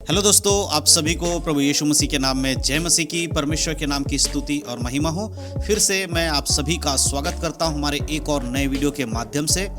Hello दोस्तों, आप सभी को प्रभु यीशु मसीह के नाम में जय मसीह की, परमेश्वर के नाम की स्तुति और महिमा हो। फिर से मैं आप सभी का स्वागत करता हूं हमारे एक और नए वीडियो के माध्यम से।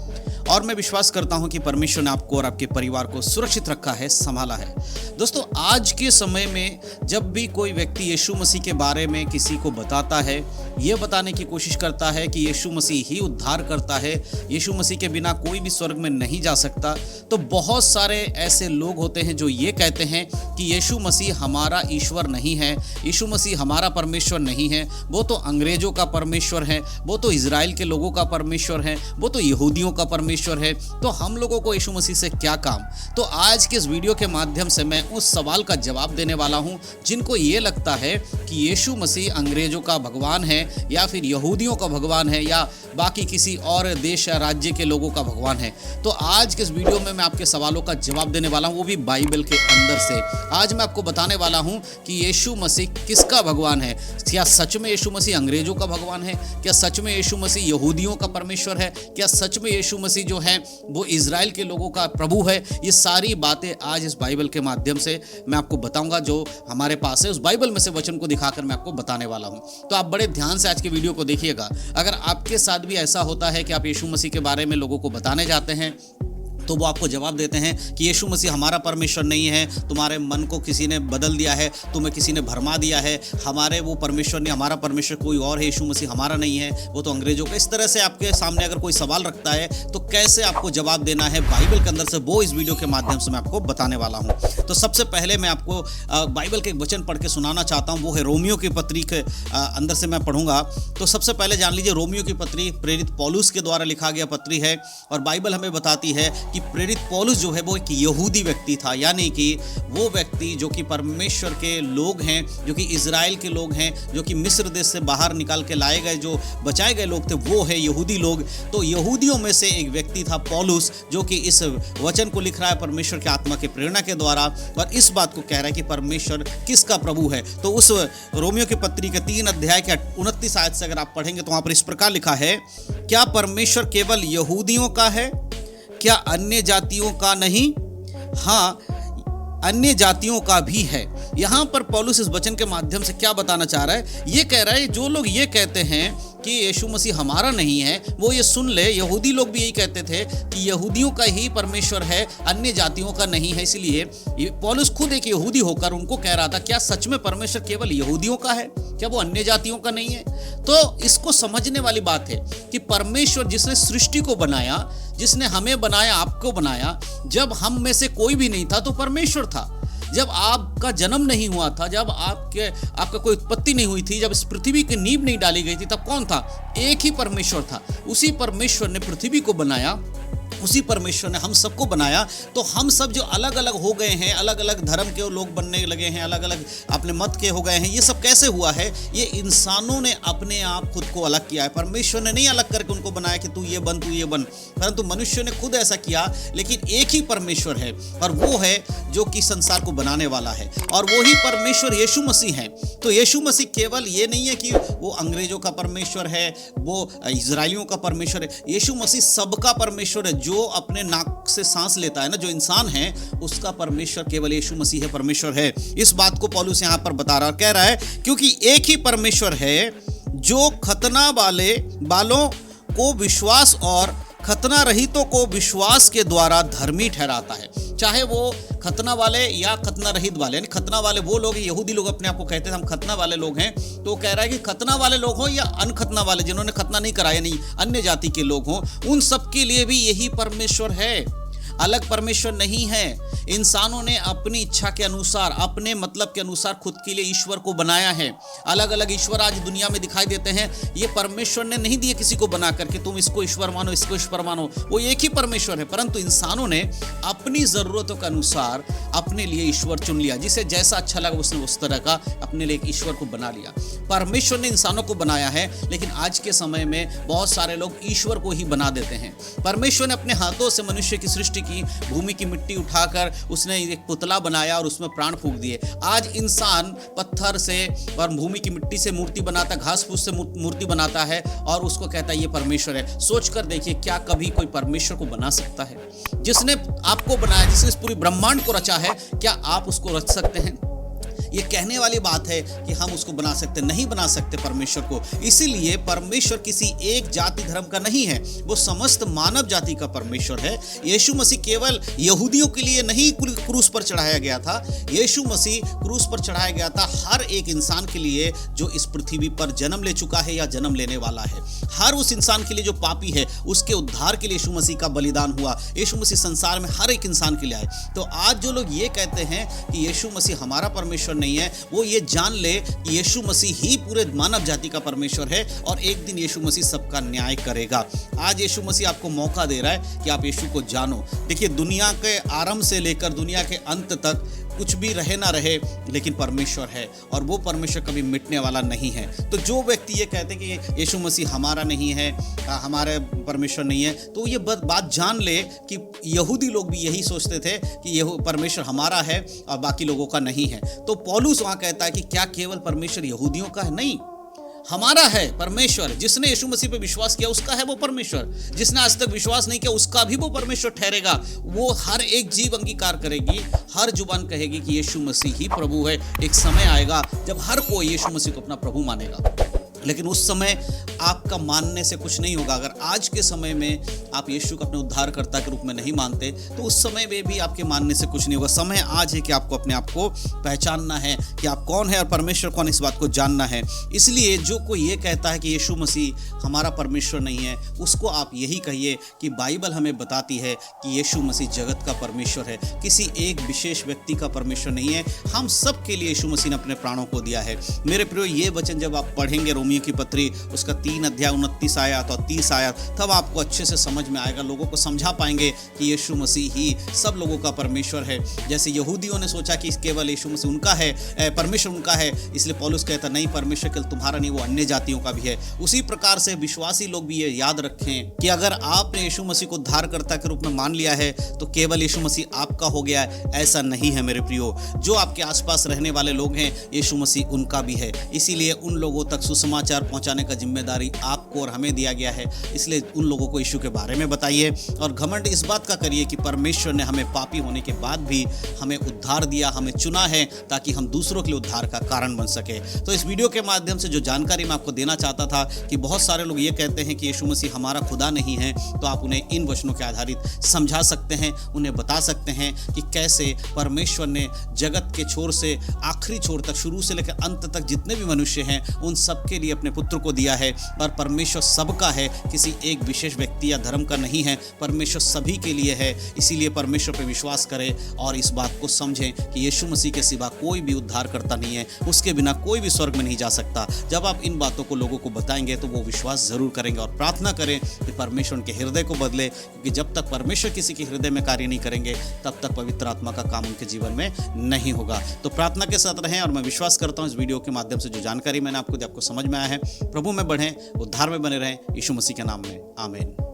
और मैं विश्वास करता हूं कि परमेश्वर ने आपको और आपके परिवार को सुरक्षित रखा है, संभाला है। दोस्तों, आज के समय में जब भी कोई व्यक्ति यीशु मसीह के बारे में किसी को बताता है, ये बताने की कोशिश करता है कि यीशु मसीह ही उद्धार करता है, यीशु मसीह के बिना कोई भी स्वर्ग में नहीं जा सकता, तो बहुत सारे ऐसे लोग होते हैं जो ये कहते हैं कि यीशु मसीह हमारा ईश्वर नहीं है, यीशु मसीह हमारा परमेश्वर नहीं है, वो तो अंग्रेजों का परमेश्वर है, वो तो इजराइल के लोगों का परमेश्वर है, वो तो यहूदियों का परमेश्वर है, तो हम लोगों को यीशु मसीह से क्या काम। तो आज के इस वीडियो के माध्यम से मैं उस सवाल का जवाब देने वाला हूं जिनको ये लगता है कि यीशु मसीह अंग्रेजों का भगवान है या फिर यहूदियों का भगवान है या बाकी किसी और देश या राज्य के लोगों का भगवान है। तो आज के इस वीडियो में मैं आपके सवालों का जवाब देने वाला हूं, वो भी बाइबल के अंदर से। आज मैं आपको बताने वाला हूं कि यीशु मसीह किसका भगवान है। क्या सच में यीशु मसीह अंग्रेजों का भगवान है? क्या सच में यीशु मसीह यहूदियों का परमेश्वर है? क्या सच में यीशु मसीह जो है वो इजराइल के लोगों का प्रभु है? ये सारी बातें आज इस बाइबल के माध्यम से मैं आपको बताऊंगा, जो हमारे पास है। उस बाइबल में से वचन को दिखाकर मैं आपको बताने वाला हूं। तो आप बड़े ध्यान से आज के वीडियो को देखिएगा। अगर आपके साथ भी ऐसा होता है कि आप यीशु मसीह के बारे में लोगों को बताने जाते हैं तो वो आपको जवाब देते हैं कि यीशु मसीह हमारा परमेश्वर नहीं है, तुम्हारे मन को किसी ने बदल दिया है, तुम्हें किसी ने भरमा दिया है, हमारे वो परमेश्वर नहीं, हमारा परमेश्वर कोई और है, यीशु मसीह हमारा नहीं है, वो तो अंग्रेजों का। इस तरह से आपके सामने अगर कोई सवाल रखता है तो कैसे आपको जवाब देना है बाइबल के अंदर से, वो इस वीडियो के माध्यम से मैं आपको बताने वाला हूँ। तो सबसे पहले मैं आपको बाइबल के एक वचन पढ़ के सुनाना चाहता हूँ, वो है रोमियो की पत्री के अंदर से मैं पढ़ूंगा। तो सबसे पहले जान लीजिए, रोमियो की पत्री प्रेरित पौलुस के द्वारा लिखा गया पत्री है और बाइबल हमें बताती है कि प्रेरित पौलुस जो है वो एक यहूदी व्यक्ति था, यानी कि वो व्यक्ति जो कि परमेश्वर के लोग हैं, जो कि इजराइल के लोग हैं, जो कि मिस्र देश से बाहर निकाल के लाए गए, जो बचाए गए लोग थे, वो है यहूदी लोग। तो यहूदियों में से एक व्यक्ति था पौलुस, जो कि इस वचन को लिख रहा है परमेश्वर की आत्मा की प्रेरणा के द्वारा, और इस बात को कह रहा है कि परमेश्वर किसका प्रभु है। तो उस रोमियो की पत्री के 3 अध्याय के 29 आयत से अगर आप पढ़ेंगे तो वहां पर इस प्रकार लिखा है, क्या परमेश्वर केवल यहूदियों का है? क्या अन्य जातियों का नहीं? हाँ, अन्य जातियों का भी है। यहां पर पौलुस इस वचन के माध्यम से क्या बताना चाह रहा है? ये कह रहा है, जो लोग ये कहते हैं कि यीशु मसीह हमारा नहीं है, वो ये सुन ले, यहूदी लोग भी यही कहते थे कि यहूदियों का ही परमेश्वर है, अन्य जातियों का नहीं है। इसलिए पौलुस खुद एक यहूदी होकर उनको कह रहा था, क्या सच में परमेश्वर केवल यहूदियों का है? क्या वो अन्य जातियों का नहीं है? तो इसको समझने वाली बात है कि परमेश्वर जिसने सृष्टि को बनाया, जिसने हमें बनाया, आपको बनाया, जब हम में से कोई भी नहीं था तो परमेश्वर था। जब आपका जन्म नहीं हुआ था, जब आपका कोई उत्पत्ति नहीं हुई थी, जब इस पृथ्वी की नींव नहीं डाली गई थी, तब कौन था? एक ही परमेश्वर था। उसी परमेश्वर ने पृथ्वी को बनाया, उसी परमेश्वर ने हम सबको बनाया। तो हम सब जो अलग अलग हो गए हैं, अलग अलग धर्म के लोग बनने लगे हैं, अलग अलग अपने मत के हो गए हैं, ये सब कैसे हुआ है? ये इंसानों ने अपने आप खुद को अलग किया है। परमेश्वर ने नहीं अलग करके उनको बनाया कि तू ये बन, तू ये बन, परंतु मनुष्य ने खुद ऐसा किया। लेकिन एक ही परमेश्वर है और वो है जो कि संसार को बनाने वाला है, और वो ही परमेश्वर यीशु मसीह है। तो यीशु मसीह केवल ये नहीं है कि वो अंग्रेजों का परमेश्वर है, वो इजराइलियों का परमेश्वर है। यीशु मसीह सबका परमेश्वर है। जो अपने नाक से सांस लेता है ना, जो इंसान है, उसका परमेश्वर केवल यीशु मसीह है, परमेश्वर है। इस बात को पौलुस यहां पर बता रहा, कह रहा है, क्योंकि एक ही परमेश्वर है जो खतना वालों को विश्वास और खतना रहितों को विश्वास के द्वारा धर्मी ठहराता है। चाहे वो खतना वाले या खतना रहित वाले, यानी खतना वाले वो लोग, यहूदी लोग अपने आप को कहते थे हम खतना वाले लोग हैं, तो कह रहा है कि खतना वाले लोग हो या अनखतना वाले, जिन्होंने खतना नहीं कराया, नहीं अन्य जाति के लोग हों, उन सब के लिए भी यही परमेश्वर है, अलग परमेश्वर नहीं है। इंसानों ने अपनी इच्छा के अनुसार, अपने मतलब के अनुसार खुद के लिए ईश्वर को बनाया है। अलग अलग ईश्वर आज दुनिया में दिखाई देते हैं, ये परमेश्वर ने नहीं दिए किसी को बना करके, तुम इसको ईश्वर मानो, इसको ईश्वर मानो, वो एक ही परमेश्वर है। परंतु इंसानों ने अपनी जरूरतों के अनुसार अपने लिए ईश्वर चुन लिया, जिसे जैसा अच्छा लगा उसने उस तरह का अपने लिए एक ईश्वर को बना लिया। परमेश्वर ने इंसानों को बनाया है, लेकिन आज के समय में बहुत सारे लोग ईश्वर को ही बना देते हैं। परमेश्वर ने अपने हाथों से मनुष्य की सृष्टि की, भूमि की मिट्टी उठाकर उसने एक पुतला बनाया और उसमें प्राण फूंक दिए। आज इंसान पत्थर से और भूमि की मिट्टी से मूर्ति बनाता, घास फूस से मूर्ति बनाता है और उसको कहता है ये परमेश्वर है। सोच कर देखिए, क्या कभी कोई परमेश्वर को बना सकता है? जिसने आपको बनाया, जिसने इस पूरी ब्रह्मांड को रचा है, क्या आप उसको रच सकते हैं? ये कहने वाली बात है कि हम उसको बना सकते, नहीं बना सकते परमेश्वर को। इसीलिए परमेश्वर किसी एक जाति धर्म का नहीं है, वो समस्त मानव जाति का परमेश्वर है। यीशु मसीह केवल यहूदियों के लिए नहीं क्रूस पर चढ़ाया गया था, यीशु मसीह क्रूस पर चढ़ाया गया था हर एक इंसान के लिए जो इस पृथ्वी पर जन्म ले चुका है या जन्म लेने वाला है। हर उस इंसान के लिए जो पापी है, उसके उद्धार के लिए यीशु मसीह का बलिदान हुआ। यीशु मसीह संसार में हर एक इंसान के लिए आए। तो आज जो लोग ये कहते हैं कि यीशु मसीह हमारा परमेश्वर नहीं है, वो ये जान ले कि यीशु मसीह ही पूरे मानव जाति का परमेश्वर है और एक दिन यीशु मसीह सबका न्याय करेगा। आज यीशु मसीह आपको मौका दे रहा है कि आप यीशु को जानो। देखिए, दुनिया के आरंभ से लेकर दुनिया के अंत तक कुछ भी रहे ना रहे, लेकिन परमेश्वर है और वो परमेश्वर कभी मिटने वाला नहीं है। तो जो व्यक्ति ये कहते हैं कि यीशु मसीह हमारा नहीं है, हमारे परमेश्वर नहीं है, तो ये बात जान ले कि यहूदी लोग भी यही सोचते थे कि यह परमेश्वर हमारा है और बाकी लोगों का नहीं है। तो पौलुस वहाँ कहता है कि क्या केवल परमेश्वर यहूदियों का है? नहीं, हमारा है परमेश्वर। जिसने यीशु मसीह पे विश्वास किया उसका है वो परमेश्वर। जिसने आज तक विश्वास नहीं किया उसका भी वो परमेश्वर ठहरेगा। वो हर एक जीव अंगीकार करेगी, हर जुबान कहेगी कि यीशु मसीह ही प्रभु है। एक समय आएगा जब हर कोई यीशु मसीह को अपना प्रभु मानेगा, लेकिन उस समय आपका मानने से कुछ नहीं होगा। अगर आज के समय में आप यीशु को अपने उद्धारकर्ता के रूप में नहीं मानते, तो उस समय में भी आपके मानने से कुछ नहीं होगा। समय आज है कि आपको अपने आप को पहचानना है कि आप कौन है और परमेश्वर कौन, इस बात को जानना है। इसलिए जो कोई ये कहता है कि यीशु मसीह हमारा परमेश्वर नहीं है, उसको आप यही कहिए कि बाइबल हमें बताती है कि यीशु मसीह जगत का परमेश्वर है, किसी एक विशेष व्यक्ति का परमेश्वर नहीं है। हम सब के लिए यीशु मसीह ने अपने प्राणों को दिया है। मेरे प्रियो, ये वचन जब आप पढ़ेंगे रोमियो की पत्री, उसका 3 अध्याय 29 आयत और 30 आयत, तब आपको अच्छे से समझ में आएगा। लोगों को समझा पाएंगे कि यीशु मसीह ही सब लोगों का परमेश्वर है। जैसे यहूदियों ने सोचा कि केवल यीशु मसीह उनका है, परमेश्वर उनका है, इसलिए पौलुस कहता नहीं, परमेश्वर केवल तुम्हारा नहीं, वो अन्य जातियों का भी है। उसी प्रकार से विश्वासी लोग भी ये याद रखें कि अगर आपने यीशु मसीह को उद्धारकर्ता के रूप में मान लिया है तो केवल यीशु मसीह आपका हो गया है, ऐसा नहीं है मेरे प्रियो। जो आपके आसपास रहने वाले लोग हैं, यीशु मसीह उनका भी है। इसीलिए उन लोगों तक सुसमाचार पहुंचाने का जिम्मेदारी आपको और हमें दिया गया है। इसलिए उन लोगों को यीशु के बारे में बताइए और घमंड इस बात का करिए कि परमेश्वर ने हमें पापी होने के बाद भी हमें उद्धार दिया, हमें चुना है ताकि हम दूसरों के लिए उद्धार का कारण बन सके। तो इस वीडियो के माध्यम से जो जानकारी मैं आपको देना चाहता था कि बहुत सारे लोग ये कहते हैं कि यीशु मसीह हमारा खुदा नहीं है, तो आप उन्हें इन वचनों के आधारित समझा सकते हैं, उन्हें बता सकते हैं कि कैसे परमेश्वर ने जगत के छोर से आखिरी छोर तक, शुरू से लेकर अंत तक जितने भी मनुष्य हैं, उन सबके लिए अपने पुत्र को दिया है। पर परमेश्वर सबका है, किसी एक विशेष व्यक्ति या धर्म का नहीं है। परमेश्वर सभी के लिए है। इसीलिए परमेश्वर पर विश्वास करें और इस बात को समझें कि यीशु मसीह के सिवा कोई भी उद्धार करता नहीं है, उसके बिना कोई भी स्वर्ग में नहीं जा सकता। जब आप इन बातों को लोगों को बताएंगे तो वो विश्वास जरूर करेंगे और प्रार्थना करें कि परमेश्वर उनके हृदय को बदले, क्योंकि जब तक परमेश्वर किसी के हृदय में कार्य नहीं करेंगे तब तक पवित्र आत्मा का काम उनके जीवन में नहीं होगा। तो प्रार्थना के साथ रहें और मैं विश्वास करता हूँ इस वीडियो के माध्यम से जो जानकारी मैंने आपको दी, आपको समझ में आया है। प्रभु में बढ़ें, उद्धार में बने रहें। यीशु मसीह के नाम में आमीन।